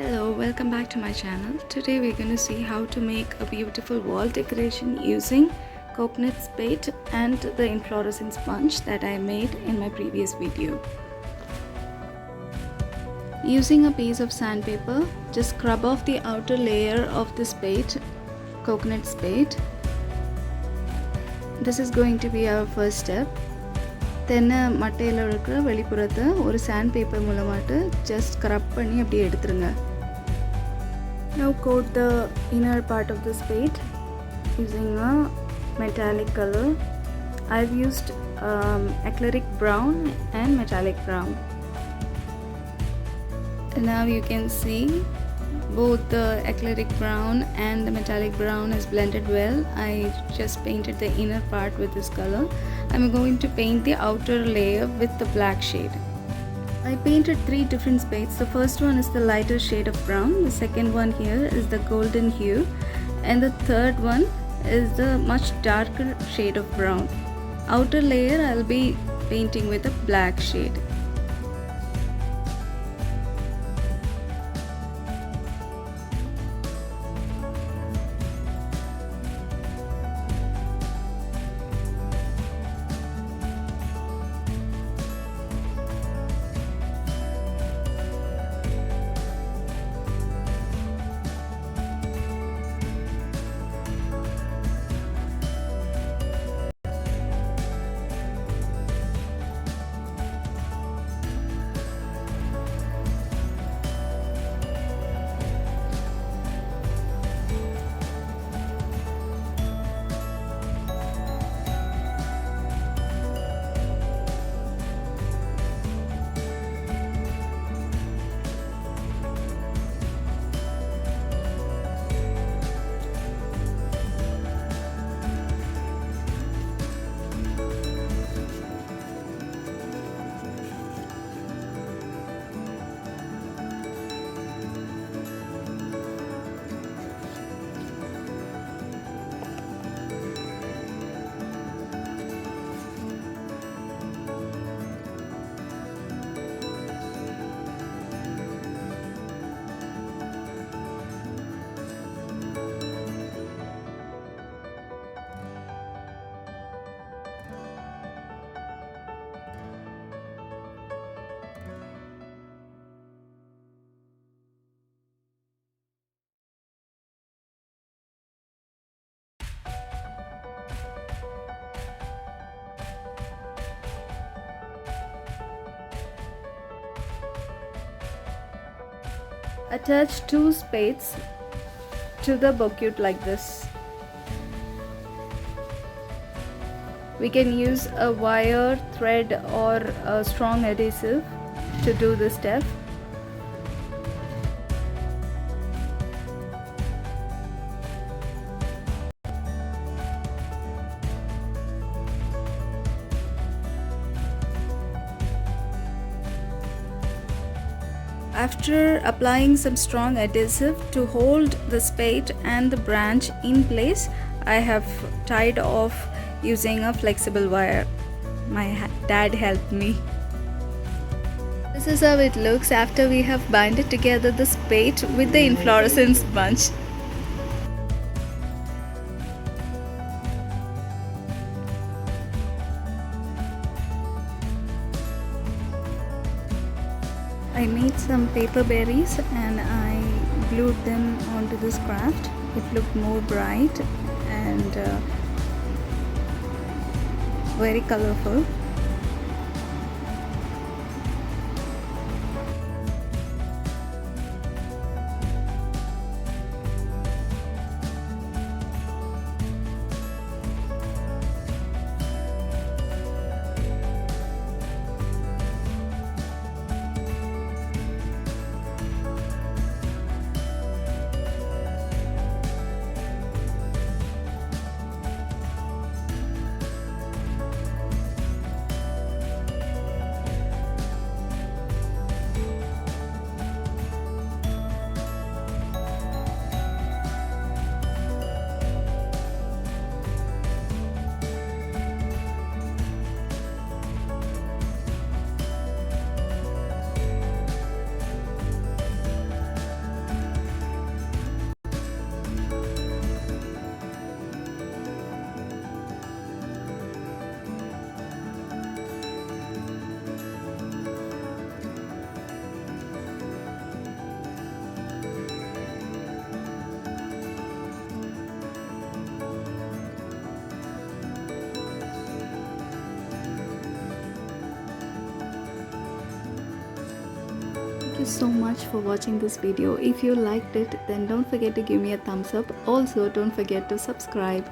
Hello, welcome back to my channel. Today we're going to see how to make a beautiful wall decoration using coconut spade and the inflorescence sponge that I made in my previous video. Using a piece of sandpaper, just scrub off the outer layer of the spade, coconut spade. This is going to be our first step. தென்னை மட்டையில் இருக்கிற வெளிப்புறத்தை ஒரு sand paper மூலமாட்டு just scrub பண்ணி அப்படியே எடுத்துருங்க. Now coat the inner part of the spade using a metallic color. I've used acrylic brown and metallic brown. And now you can see both the acrylic brown and the metallic brown is blended well. I just painted the inner part with this color. I'm going to paint the outer layer with the black shade. I painted 3 different spades. The first one is the lighter shade of brown, the second one here is the golden hue, and the third one is the much darker shade of brown. Outer layer I'll be painting with a black shade. Attach 2 spades to the bouquet like this. We can use a wire, thread or a strong adhesive to do this step. After applying some strong adhesive to hold the spade and the branch in place, I have tied off using a flexible wire. My dad helped me. This is how it looks after we have binded together the spade with the inflorescence bunch. I made some paper berries and I glued them onto this craft. It looked more bright and very colorful. Thank you so much for watching this video. If you liked it, then don't forget to give me a thumbs up. Also, don't forget to subscribe.